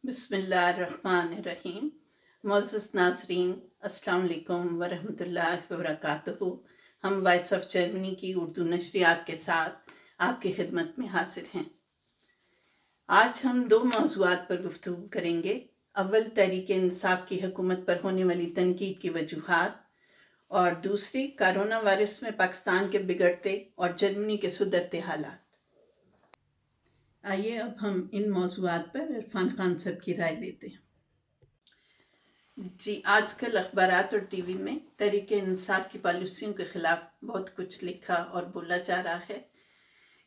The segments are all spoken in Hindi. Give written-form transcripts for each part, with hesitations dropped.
बिस्मिल्लाहिर्रहमानिर्रहीम। मोअज़्ज़ज़ नाज़रीन, अस्सलाम वालेकुम वरहमतुल्लाहि वबरकातुहू। हम वॉइस ऑफ जर्मनी की उर्दू नशरियात के साथ आपकी खिदमत में हाजिर हैं। आज हम दो मौज़ूआत पर गुफ्तगू करेंगे। अव्वल, तहरीक इंसाफ की हुकूमत पर होने वाली तनकीद की वजूहात, और दूसरी, कोरोना वायरस में पाकिस्तान के बिगड़ते और जर्मनी के सुधरते हालात। आइए अब हम इन मौज़ूआत पर इरफान खान साहब की राय लेते हैं। जी, आजकल अखबारात और टीवी में तहरीक इंसाफ की पॉलिसियों के खिलाफ बहुत कुछ लिखा और बोला जा रहा है।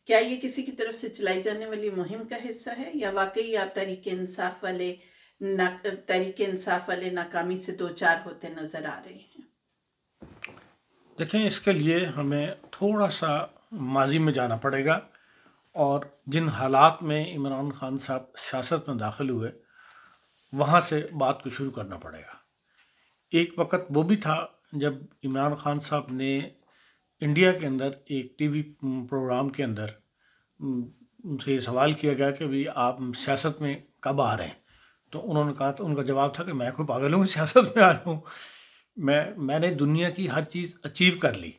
क्या ये किसी की तरफ से चलाई जाने वाली मुहिम का हिस्सा है, या वाकई आप तहरीक इंसाफ वाले नाकामी से दो चार होते नजर आ रहे हैं? देखें, इसके लिए हमें थोड़ा सा माजी में जाना पड़ेगा और जिन हालात में इमरान खान साहब सियासत में दाखिल हुए वहाँ से बात को शुरू करना पड़ेगा। एक वक्त वो भी था जब इमरान खान साहब ने इंडिया के अंदर एक टीवी प्रोग्राम के अंदर उनसे ये सवाल किया गया कि भाई आप सियासत में कब आ रहे हैं, तो उन्होंने कहा था, उनका जवाब था कि मैं कोई पागल हूँ सियासत में आ रहा हूँ, मैंने दुनिया की हर चीज़ अचीव कर ली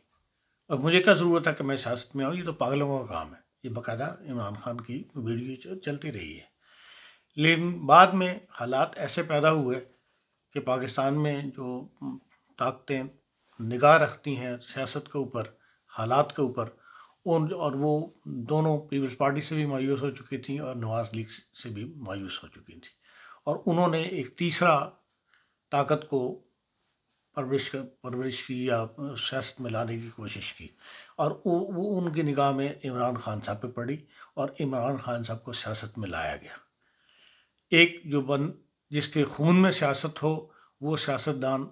और मुझे क्या ज़रूरत है कि मैं सियासत में आऊँ, ये तो पागलों का काम है। ये बाकायदा इमरान खान की वीडियो चलती रही है। लेकिन बाद में हालात ऐसे पैदा हुए कि पाकिस्तान में जो ताकतें निगाह रखती हैं सियासत के ऊपर, हालात के ऊपर, और वो दोनों पीपल्स पार्टी से भी मायूस हो चुकी थी और नवाज लीग से भी मायूस हो चुकी थी, और उन्होंने एक तीसरा ताकत को परवरिश की या सियासत में लाने की कोशिश की, और वो उनकी निगाह में इमरान खान साहब पे पड़ी और इमरान खान साहब को सियासत में लाया गया। एक जिसके खून में सियासत हो वो सियासतदान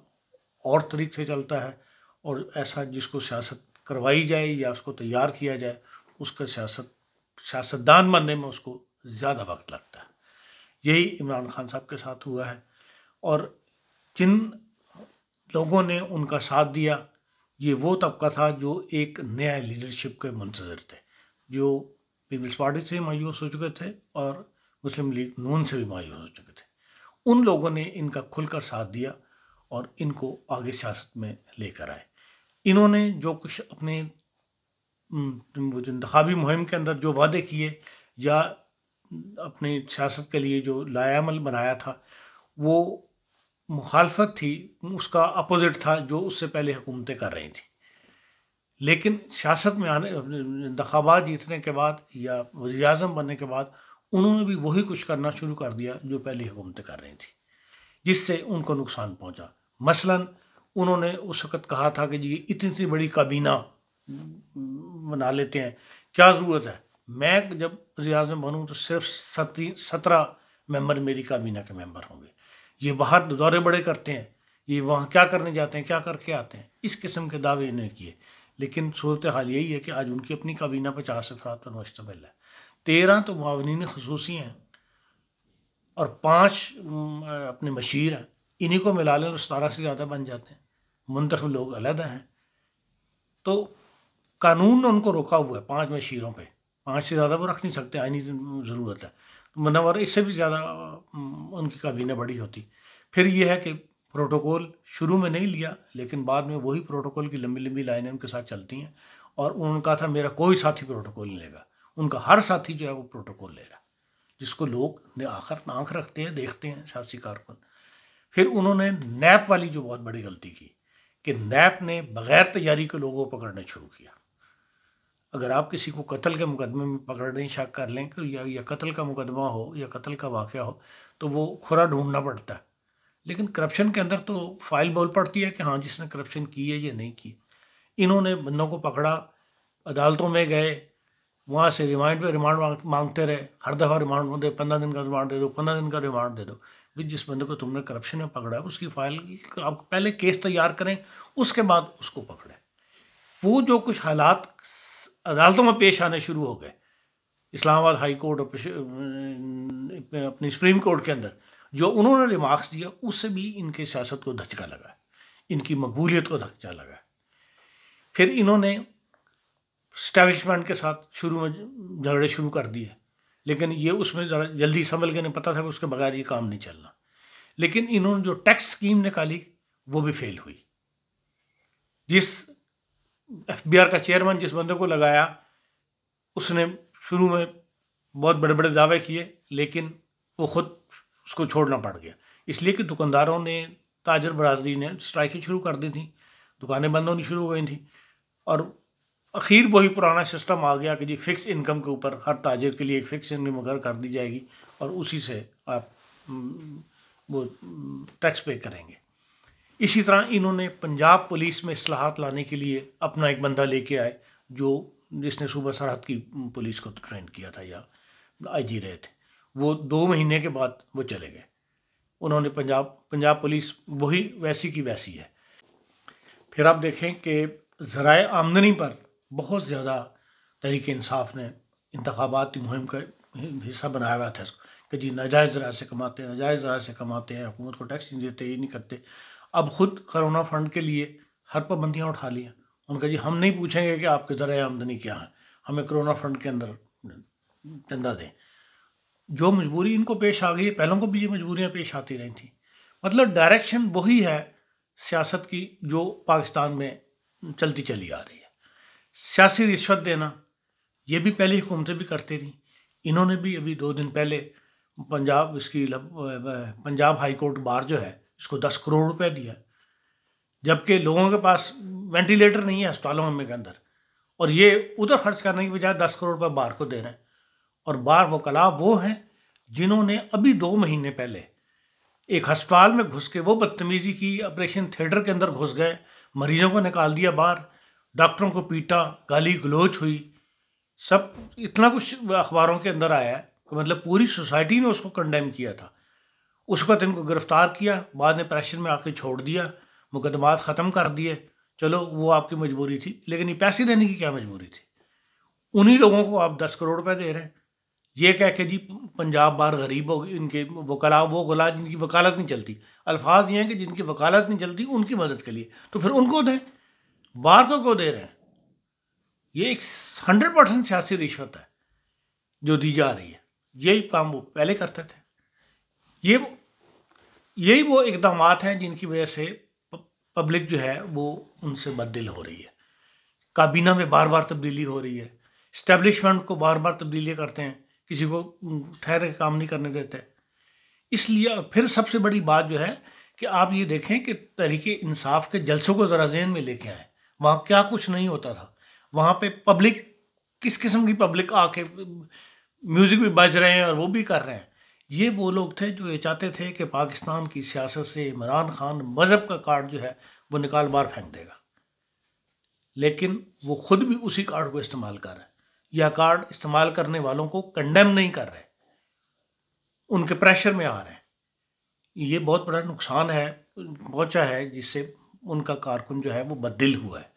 और तरीके से चलता है, और ऐसा जिसको सियासत करवाई जाए या उसको तैयार किया जाए उसका सियासतदान बनने में उसको ज़्यादा वक्त लगता है। यही इमरान खान साहब के साथ हुआ है, और जिन लोगों ने उनका साथ दिया ये वो तबका था जो एक नया लीडरशिप के मुंतज़र थे, जो पीपल्स पार्टी से मायूस हो चुके थे और मुस्लिम लीग नून से भी मायूस हो चुके थे। उन लोगों ने इनका खुलकर साथ दिया और इनको आगे सियासत में लेकर आए। इन्होंने जो कुछ अपने वो जो इंतखाबी मुहिम के अंदर जो वादे किए या अपनी सियासत के लिए जो लायामल बनाया था, वो मुखालफत थी, उसका अपोजिट था जो उससे पहले हुकूमतें कर रही थी। लेकिन सियासत में आने, इंतखाबात जीतने के बाद या वज़ीर आज़म बनने के बाद उन्होंने भी वही कुछ करना शुरू कर दिया जो पहले हुकूमतें कर रही थी, जिससे उनको नुकसान पहुंचा। मसलन उन्होंने उस वक़्त कहा था कि जी इतनी बड़ी काबीना बना लेते हैं, क्या ज़रूरत है, मैं जब वज़ीर आज़म बनूँ तो सिर्फ 17 मेंबर मेरी काबीना के मेंबर होंगे, ये बाहर दौरे बड़े करते हैं, ये वहाँ क्या करने जाते हैं, क्या करके आते हैं, इस किस्म के दावे इन्हें किए। लेकिन सूरत हाल यही है कि आज उनकी अपनी काबीना 50 अफराद पर मुश्तमिल है, 13 तो मुआवनीन ख़ुसूसी हैं और 5 अपने मशीर हैं। इन्हीं को मिला लें तो 17 से ज़्यादा बन जाते हैं, मुंतखब लोग अलग हैं। तो कानून ने उनको रोका हुआ है 5 मशीरों पे, 5 से ज़्यादा वो रख नहीं सकते, आईनी ज़रूरत है। तो मनवर इससे भी ज़्यादा उनकी काबीना बड़ी होती। फिर ये है कि प्रोटोकॉल शुरू में नहीं लिया, लेकिन बाद में वही प्रोटोकॉल की लंबी लंबी लाइनें उनके साथ चलती हैं, और उन्होंने कहा था मेरा कोई साथी प्रोटोकॉल नहीं लेगा। उनका हर साथी जो है वो प्रोटोकॉल ले रहा, जिसको लोग आखिर आँख रखते हैं, देखते हैं सियासी कारकुन। फिर उन्होंने नैप वाली जो बहुत बड़ी गलती की कि नैप ने बग़ैर तैयारी के लोगों को पकड़ना शुरू किया। अगर आप किसी को कत्ल के मुकदमे में पकड़ने शक कर लें कि या कत्ल का मुकदमा हो या कत्ल का वाक़या हो तो वो खुरा ढूंढना पड़ता है, लेकिन करप्शन के अंदर तो फाइल बोल पड़ती है कि हाँ जिसने करप्शन की है या नहीं की। इन्होंने बंदों को पकड़ा, अदालतों में गए, वहाँ से रिमांड पे रिमांड मांगते रहे, हर दफ़ा रिमांड दे, 15 दिन का रिमांड दे दो, 15 दिन का रिमांड दे दो। भाई जिस बंदे को तुमने करप्शन में पकड़ा है उसकी फाइल आप पहले केस तैयार करें, उसके बाद उसको पकड़ें। वो जो कुछ हालात अदालतों में पेश आने शुरू हो गए, इस्लामाबाद हाई कोर्ट और अपनी सुप्रीम कोर्ट के अंदर जो उन्होंने रिमार्क्स दिया, उससे भी इनके सियासत को धचका लगा, इनकी मकबूलियत को धचका लगा। फिर इन्होंने स्टैब्लिशमेंट के साथ शुरू में झगड़े शुरू कर दिए, लेकिन ये उसमें ज़रा जल्दी संभल के नहीं, पता था कि उसके बगैर ये काम नहीं चलना। लेकिन इन्होंने जो टैक्स स्कीम निकाली वो भी फेल हुई। जिस FBI का चेयरमैन जिस बंदे को लगाया उसने शुरू में बहुत बड़े बड़े दावे किए, लेकिन वो खुद उसको छोड़ना पड़ गया, इसलिए कि दुकानदारों ने, ताजर बरादरी ने स्ट्राइकिंग शुरू कर दी थी, दुकानें बंद होनी शुरू हो गई थी, और आखिर वही पुराना सिस्टम आ गया कि जी फिक्स इनकम के ऊपर हर ताजिर के लिए एक फिक्स इनकम मुकर कर दी जाएगी और उसी से आप वो टैक्स पे करेंगे। इसी तरह इन्होंने पंजाब पुलिस में इस्लाहात लाने के लिए अपना एक बंदा लेके आए जिसने सूबा सरहद की पुलिस को ट्रेन किया था या IG रहे थे। वो 2 महीने के बाद वो चले गए। उन्होंने पंजाब पुलिस वही वैसी की वैसी है। फिर आप देखें कि ज़राए आमदनी पर बहुत ज़्यादा तहरीक इंसाफ ने इंतखाबाती मुहिम का हिस्सा बनाया हुआ था इसको कि जी नाजायज़ ज़राए से कमाते हैं, नाजायज़ ज़राए से कमाते हैं, हुकूमत को टैक्स नहीं देते, ये नहीं करते। अब खुद कोरोना फंड के लिए हर पाबंदियाँ उठा लिया। उनका जी हम नहीं पूछेंगे कि आपके ज़राए आमदनी क्या है, हमें कोरोना फंड के अंदर चंदा दें। जो मजबूरी इनको पेश आ गई है, पहलों को भी ये मजबूरियाँ पेश आती रही थी। मतलब डायरेक्शन वही है सियासत की जो पाकिस्तान में चलती चली आ रही है। सियासी रिश्वत देना ये भी पहले हुकूमतें भी करती थी। इन्होंने भी अभी 2 दिन पहले पंजाब हाई कोर्ट बार जो है इसको 10 करोड़ रुपए दिया, जबकि लोगों के पास वेंटिलेटर नहीं है अस्पतालों में के अंदर, और ये उधर खर्च करने की बजाय 10 करोड़ रुपये बार को दे रहे हैं। और बार वकला वो हैं जिन्होंने अभी 2 महीने पहले एक अस्पताल में घुस के वो बदतमीज़ी की, ऑपरेशन थिएटर के अंदर घुस गए, मरीजों को निकाल दिया बाहर, डॉक्टरों को पीटा, गाली गलोच हुई, सब इतना कुछ अखबारों के अंदर आया है कि मतलब पूरी सोसाइटी ने उसको कंडेम किया था। उस वक्त इनको गिरफ्तार किया, बाद में प्रेशर में आके छोड़ दिया, मुकदमात ख़त्म कर दिए। चलो वो आपकी मजबूरी थी, लेकिन ये पैसे देने की क्या मजबूरी थी? उन्हीं लोगों को आप 10 करोड़ रुपए दे रहे हैं, ये कह के जी पंजाब बार गरीब हो, इनके वकला वो गला जिनकी वकालत नहीं चलती। अल्फाज ये हैं कि जिनकी वकालत नहीं चलती उनकी मदद के लिए, तो फिर उनको दें, बार को दे रहे हैं। ये एक 100% सियासी रिश्वत है जो दी जा रही है। यही काम वो पहले करते थे। यही वो इकदामात हैं जिनकी वजह से पब्लिक जो है वो उनसे बददिल हो रही है। काबीना में बार बार तब्दीली हो रही है, इस्टेब्लिशमेंट को बार बार तब्दीली करते हैं, किसी को ठहर के काम नहीं करने देते। इसलिए फिर सबसे बड़ी बात जो है कि आप ये देखें कि तहरीक इंसाफ के जलसों को ज़रा ज़हन में लेके आए। वहाँ क्या कुछ नहीं होता था। वहाँ पे पब्लिक किस किस्म की पब्लिक आके म्यूज़िक भी बज रहे हैं और वो भी कर रहे हैं। ये वो लोग थे जो ये चाहते थे कि पाकिस्तान की सियासत से इमरान खान मज़हब का कार्ड जो है वो निकाल बाहर फेंक देगा, लेकिन वो खुद भी उसी कार्ड को इस्तेमाल कर रहे हैं, या कार्ड इस्तेमाल करने वालों को कंडेम नहीं कर रहे, उनके प्रेशर में आ रहे हैं। ये बहुत बड़ा नुकसान है पहुंचा है, जिससे उनका कारकुन जो है वो बददिल हुआ है।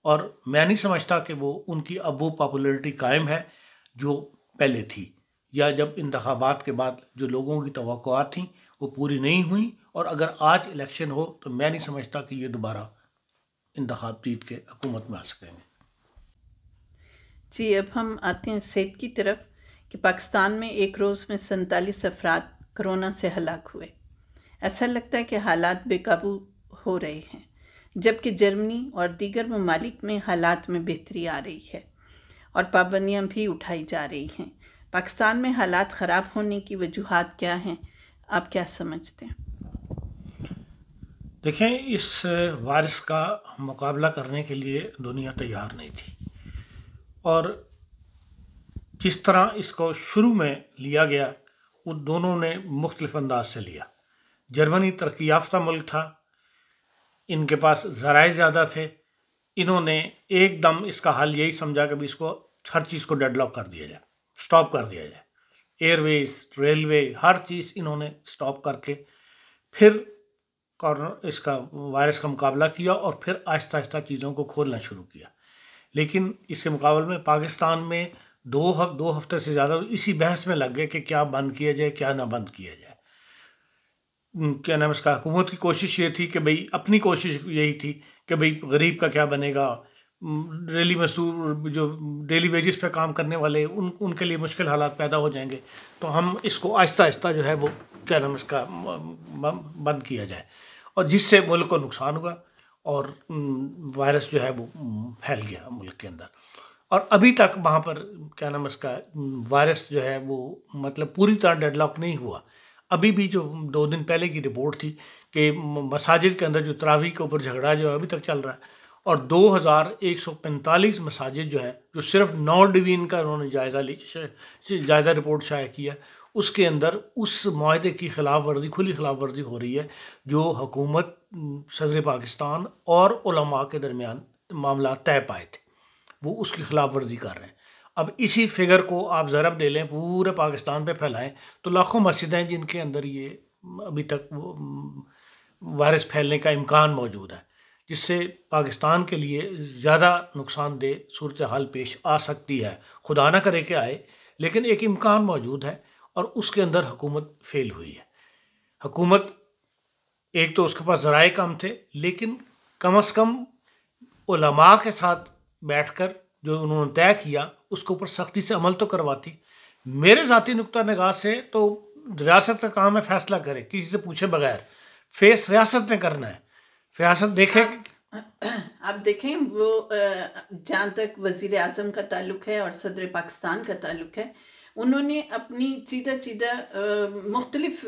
और मैं नहीं समझता कि वो उनकी अब वो पॉपुलैरिटी कायम है जो पहले थी, या जब इंतखाबात के बाद जो लोगों की तवक्कुआत थी वो पूरी नहीं हुई। और अगर आज इलेक्शन हो तो मैं नहीं समझता कि ये दोबारा इंतखाब जीत के हुकूमत में आ सकेंगे। जी, अब हम आते हैं सेहत की तरफ कि पाकिस्तान में एक रोज़ में 47 अफराद कोरोना से हलाक हुए। ऐसा लगता है कि हालात बेकाबू हो रहे हैं, जबकि जर्मनी और दीगर ममालिक में हालात में बेहतरी आ रही है और पाबंदियां भी उठाई जा रही हैं। पाकिस्तान में हालात ख़राब होने की वजूहात क्या हैं, आप क्या समझते हैं? देखें, इस वायरस का मुकाबला करने के लिए दुनिया तैयार नहीं थी, और जिस तरह इसको शुरू में लिया गया वो दोनों ने मुख्तलिफ अंदाज से लिया। जर्मनी तरक्की याफ्ता मुल्क था, इनके पास ज़राए ज़्यादा थे, इन्होंने एकदम इसका हल यही समझा कि भी इसको हर चीज़ को डेडलॉक कर दिया जाए, स्टॉप कर दिया जाए। एयरवेज, रेलवे, हर चीज़ इन्होंने स्टॉप करके फिर इसका वायरस का मुकाबला किया, और फिर आहिस्ता आहिस्ता चीज़ों को खोलना शुरू किया। लेकिन इसके मुकाबले में पाकिस्तान में 2 हफ्ते से ज़्यादा इसी बहस में लग गए कि क्या बंद किया जाए, क्या ना बंद किया जाए। क्या नाम इसका, हुकूमत की कोशिश ये थी कि भाई, अपनी कोशिश यही थी कि भाई गरीब का क्या बनेगा, डेली मजदूर जो डेली वेजेस पे काम करने वाले उनके लिए मुश्किल हालात पैदा हो जाएंगे। तो हम इसको आहिस्ता आहिस्ता जो है वो क्या नाम इसका बंद किया जाए, और जिससे मुल्क को नुकसान हुआ और वायरस जो है वो फैल गया मुल्क के अंदर। और अभी तक वहाँ पर क्या नाम इसका वायरस जो है वो मतलब पूरी तरह डेडलॉक नहीं हुआ। अभी भी जो 2 दिन पहले की रिपोर्ट थी कि मसाजिद के अंदर जो तरावी के ऊपर झगड़ा जो है अभी तक चल रहा है, और 2145 मसाजिद जो है जो सिर्फ 9 डिवीज़न का उन्होंने जायज़ा रिपोर्ट शाया किया, उसके अंदर उस मुआहदे की खिलाफ वर्जी, खुली खिलाफ वर्जी हो रही है जो हुकूमत, सदर पाकिस्तान और उलमा के दरमियान मामला तय पाए थे, वो उसकी खिलाफ वर्जी कर रहे हैं। अब इसी फिगर को आप ज़रब दे लें, पूरे पाकिस्तान पे फैलाएं, तो लाखों मस्जिदें हैं जिनके अंदर ये अभी तक वायरस फैलने का इम्कान मौजूद है, जिससे पाकिस्तान के लिए ज़्यादा नुकसानदेह सूरत हाल पेश आ सकती है। खुदा ना करे कि आए, लेकिन एक इम्कान मौजूद है और उसके अंदर हुकूमत फेल हुई है। हुकूमत एक तो उसके पास ज़राए कम थे, लेकिन कम अज़ कम उलमा के साथ बैठकर जो उन्होंने तय किया उसके ऊपर सख्ती से अमल तो करवाती। मेरे ज़ाती नुक्ता निगाह से तो रियासत का काम है फैसला करे, किसी से पूछे बगैर। फेस रियासत ने करना है, रियासत देखे। आप देखें वो जहाँ तक वज़ीर आज़म का ताल्लुक़ है और सदर पाकिस्तान का ताल्लुक़ है, उन्होंने अपनी सीधा मुख्तलिफ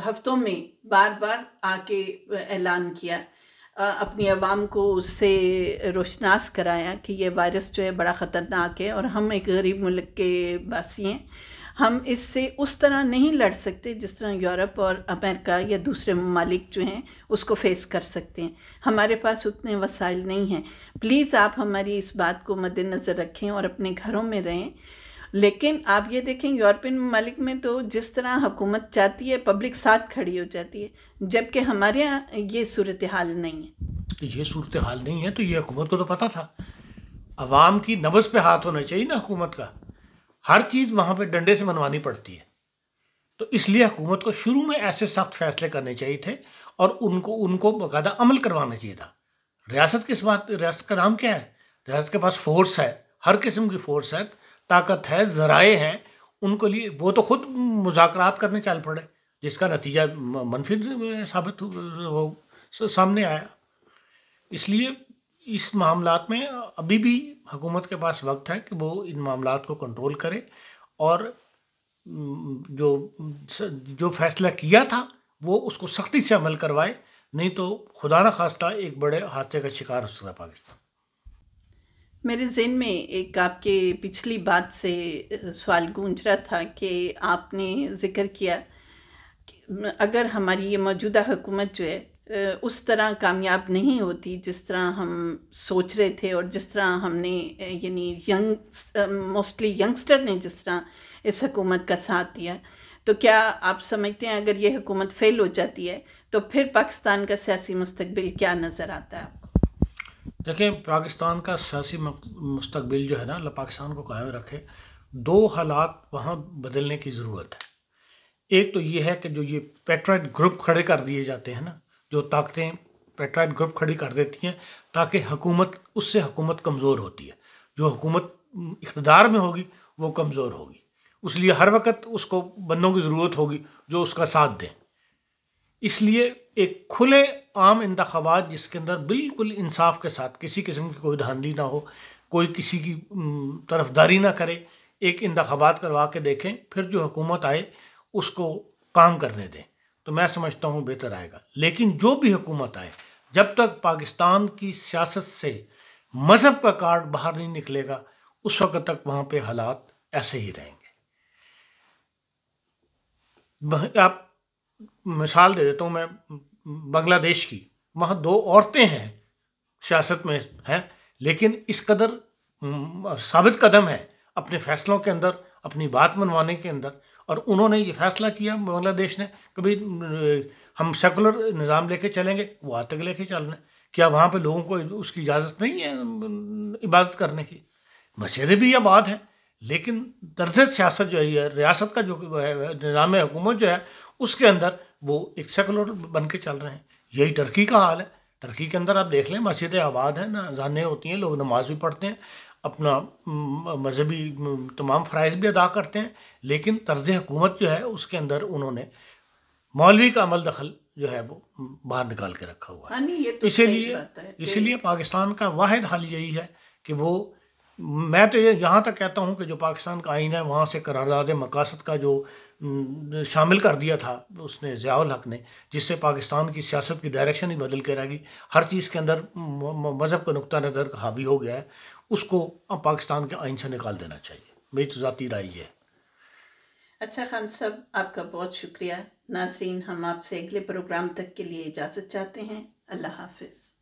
हफ्तों में बार बार आके ऐलान किया, अपनी आवाम को उससे रोशनास कराया कि ये वायरस जो है बड़ा ख़तरनाक है और हम एक गरीब मुल्क के वासी हैं, हम इससे उस तरह नहीं लड़ सकते जिस तरह यूरोप और अमेरिका या दूसरे ममालिक जो हैं उसको फेस कर सकते हैं। हमारे पास उतने वसाइल नहीं हैं। प्लीज़ आप हमारी इस बात को मद्देनज़र रखें और अपने घरों में रहें। लेकिन आप ये देखें, यूरोपियन ममालिक में तो जिस तरह हुकूमत चाहती है पब्लिक साथ खड़ी हो जाती है, जबकि हमारे यहाँ ये सूरत हाल नहीं है। ये सूरत हाल नहीं है तो ये हुकूमत को तो पता था। अवाम की नब्ज़ पे हाथ होना चाहिए ना हुकूमत का। हर चीज़ वहाँ पे डंडे से मनवानी पड़ती है। तो इसलिए हुकूमत को शुरू में ऐसे सख्त फैसले करने चाहिए थे और उनको बाकायदा अमल करवाना चाहिए था। रियासत का नाम क्या है? रियासत के पास फोर्स है, हर किस्म की फोर्स है, ताकत है, ज़राए हैं उनको लिए। वो तो खुद मुज़ाकरात करने चल पड़े, जिसका नतीजा मनफी साबित हो सामने आया। इसलिए इस मामलात में अभी भी हुकूमत के पास वक्त है कि वो इन मामलात को कंट्रोल करे और जो फैसला किया था वो उसको सख्ती से अमल करवाए, नहीं तो खुदा न खास्ता एक बड़े हादसे का शिकार हो सकता है पाकिस्तान। मेरे ज़हन में एक आपके पिछली बात से सवाल गूंज रहा था कि आपने ज़िक्र किया कि अगर हमारी ये मौजूदा हुकूमत जो है उस तरह कामयाब नहीं होती जिस तरह हम सोच रहे थे और जिस तरह हमने यानी मोस्टली यंगस्टर ने जिस तरह इस हुकूमत का साथ दिया, तो क्या आप समझते हैं अगर ये हुकूमत फेल हो जाती है तो फिर पाकिस्तान का सियासी मुस्तकबिल क्या नज़र आता है आपको? देखिए, पाकिस्तान का सियासी मुस्तकबिल जो है ना, अल्लाह पाकिस्तान को कायम रखे। 2 हालात वहाँ बदलने की ज़रूरत है। एक तो ये है कि जो ये पेट्राइट ग्रुप खड़े कर दिए जाते हैं ना, जो ताकतें पेट्राइट ग्रुप खड़ी कर देती हैं ताकि उससे हुकूमत कमज़ोर होती है। जो हुकूमत इक़्तिदार में होगी वो कमज़ोर होगी, इसलिए हर वक्त उसको बंदों की ज़रूरत होगी जो उसका साथ दें। इसलिए एक खुले आम इंतखाबात जिसके अंदर बिल्कुल इंसाफ के साथ किसी किस्म की कोई धांधली ना हो, कोई किसी की तरफदारी ना करे, एक इंतखाबात करवा के देखें, फिर जो हुकूमत आए उसको काम करने दें, तो मैं समझता हूँ बेहतर आएगा। लेकिन जो भी हुकूमत आए, जब तक पाकिस्तान की सियासत से मज़हब का कार्ड बाहर नहीं निकलेगा उस वक्त तक वहाँ पे हालात ऐसे ही रहेंगे। आप मिसाल दे देता हूँ मैं बांग्लादेश की। वहाँ 2 औरतें हैं सियासत में हैं, लेकिन इस कदर साबित कदम है अपने फैसलों के अंदर, अपनी बात मनवाने के अंदर। और उन्होंने ये फैसला किया बांग्लादेश ने, कभी हम सेकुलर निज़ाम लेके चलेंगे, वो आज तक लेके चल रहे हैं। क्या वहाँ पे लोगों को उसकी इजाज़त नहीं है इबादत करने की? मस्जिदें भी आबाद हैं, लेकिन दर्ज सियासत जो है, रियासत का जो निज़ाम हुकूमत जो है उसके अंदर वो एक सेकुलर बन के चल रहे हैं। यही टर्की का हाल है। टर्की के अंदर आप देख लें, मस्जिदें आबाद हैं, अज़ानें होती हैं, लोग नमाज भी पढ़ते हैं, अपना मजहबी तमाम फ़राइज़ भी अदा करते हैं, लेकिन तर्ज़ हुकूमत जो है उसके अंदर उन्होंने मौलवी का अमल दखल जो है वो बाहर निकाल के रखा हुआ हाँ है। नहीं, ये तो सही बात है इसीलिए पाकिस्तान का वाहिद हल यही है कि वो, मैं तो ये यहाँ तक कहता हूँ कि जो पाकिस्तान का आइन है वहाँ से करारदाद मकासद का जो शामिल कर दिया था उसने ज़ियाउल हक ने, जिससे पाकिस्तान की सियासत की डायरेक्शन ही बदल के रह गई, हर चीज़ के अंदर मज़हब का नुक्ता नज़र हावी हो गया है, उसको अब पाकिस्तान के आइन से निकाल देना चाहिए। मेरी तो ज़ाती राय है। अच्छा खान साहब, आपका बहुत शुक्रिया। नाज़रीन, हम आपसे अगले प्रोग्राम तक के लिए इजाज़त चाहते हैं। अल्लाह हाफिज़।